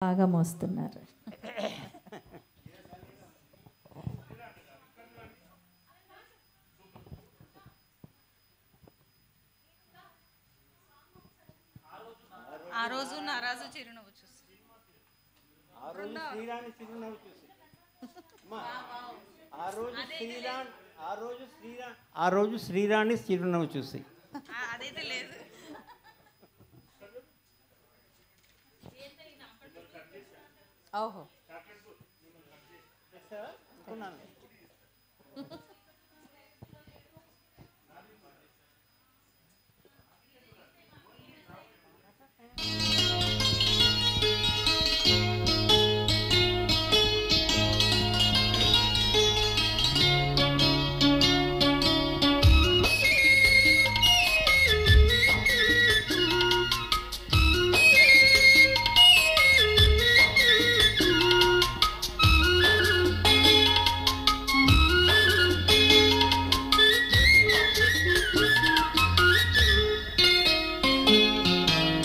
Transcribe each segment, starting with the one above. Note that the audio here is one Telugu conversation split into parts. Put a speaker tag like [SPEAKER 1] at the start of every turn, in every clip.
[SPEAKER 1] బాగా మోస్తున్నారు.
[SPEAKER 2] ఆ రోజు నారాజు చిరునవ్వు చూసి
[SPEAKER 3] ఆ రోజు శ్రీరాణి చిరునవ్వు చూసి
[SPEAKER 2] అదైతే లేదు.
[SPEAKER 1] ఓహో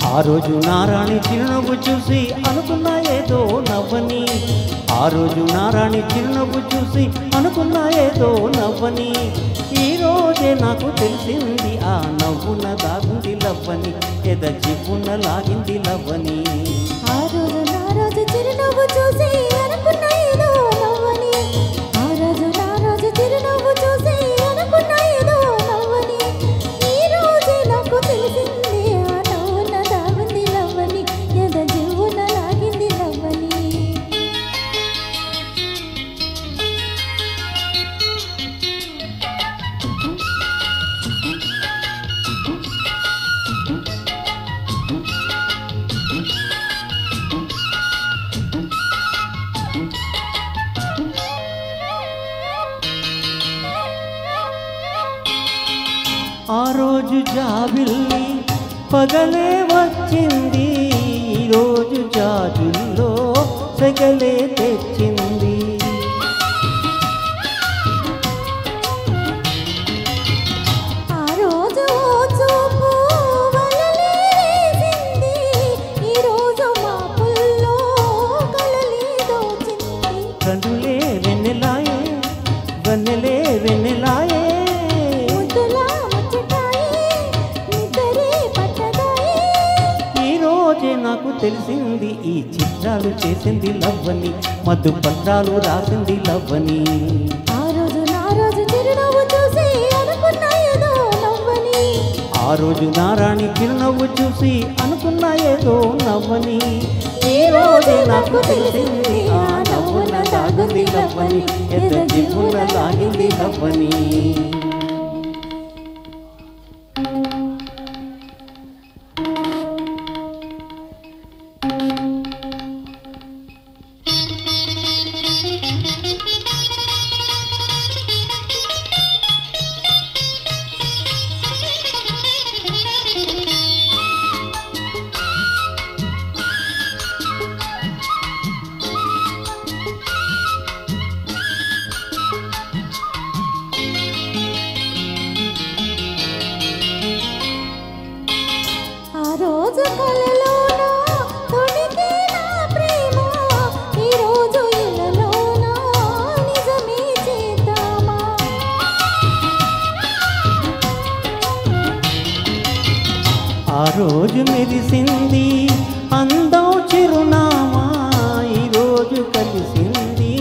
[SPEAKER 3] ఆ రోజు నారాణి చిరునవ్వు చూసి అనుకున్నా ఏదో నవ్వని, ఆ రోజు నారాణి చిరునవ్వు చూసి అనుకున్నా ఏదో నవ్వని, ఈ రోజే నాకు తెలిసింది ఆ నవ్వున దాగుంది లవ్వని, ఎద చిప్పున లాగింది లవ్వని.
[SPEAKER 4] ఆ రోజు నారాజు చిరునవ్వు చూసి అనుకున్నా ఏదో నవ్వని, ఆ రోజు నారాజు చిరునవ్వు చూసి అనుకున్నా ఏదో నవ్వని, ఈ రోజే నాకు తెలిసింది ఆ నవ్వున దాగుంది లవ్వని, ఎద జీవున లాగింది లవ్వని.
[SPEAKER 3] ఆ రోజు జాబిల్లి పగలే వచ్చింది, ఈరోజు జాజుల్లో సెగలే తెచ్చింది.
[SPEAKER 4] ఆ రోజు చూపు వలలే వేసింది, ఈ రోజు మా పుల్లో కలలే దోచింది.
[SPEAKER 3] కనులే వెన్నెలాయే వన్నెలే వెన్నెలాయే,
[SPEAKER 4] ముద్దులా ముచ్చటాయే నిద్రే పట్టదాయే.
[SPEAKER 3] ఈ రోజే నాకు తెలిసింది ఈ చిత్రాలు చేసింది లవ్వని, మధు పత్రాలు రాసింది లవ్వని.
[SPEAKER 4] ఆ రోజు నారాజు చిరునవ్వు చూసి అనుకున్నా ఏదో నవ్వని,
[SPEAKER 3] ఆ రోజు నారాణి చిరునవ్వు చూసి అనుకున్నా ఏదో నవ్వని, ఈ రోజే నాకు తెలిసింది ఆ నవ్వున దాగుంది లవ్వని, ఎద జివ్వున లాగింది లవ్వని.
[SPEAKER 4] ఆ రోజు కలలోన తొణికే నా ప్రేమ, ఈ రోజు ఇలలోన నిజమే చేద్దామా.
[SPEAKER 3] ఆ రోజు మెరిసింది అందం చిరునామా, ఈ రోజు కలిసింది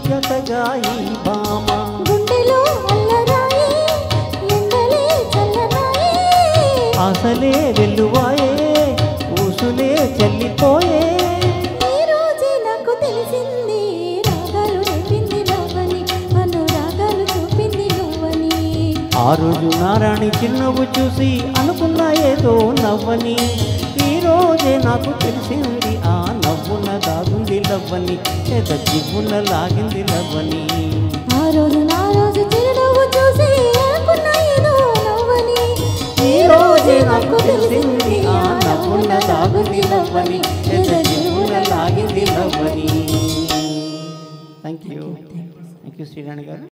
[SPEAKER 3] జతగా ఈ భామ.
[SPEAKER 4] గుండెలో అల్లరాయి ఎండలే చల్లనాయి,
[SPEAKER 3] ఆశలే వెల్లువాయే ఊసులే చెల్లిపోయే,
[SPEAKER 4] ఈ రోజే నాకు తెలిసింది రాగాలు రేపింది లవ్వని, అనురాగాలు చూపింది నువ్వని.
[SPEAKER 3] ఆ రోజు నారాణి చిరునవ్వు చూసి అనుకున్నా ఏదో నవ్వని, ఈ రోజే నాకు తెలిసింది ఆ నవ్వున దాగుంది లవ్వని, ఎద జివ్వున లాగింది లవ్వని.
[SPEAKER 4] ఆ రోజు నారాజు చిరునవ్వు చూసి అనుకున్నా ఏదో నవ్వని,
[SPEAKER 3] ఈ రోజే నాకు తెలిసింది ఆ నవ్వున దాగుంది లవ్వని, ఎద జివ్వున లాగింది లవ్వని. థ్యాంక్ యూ శ్రీరాణి గారు.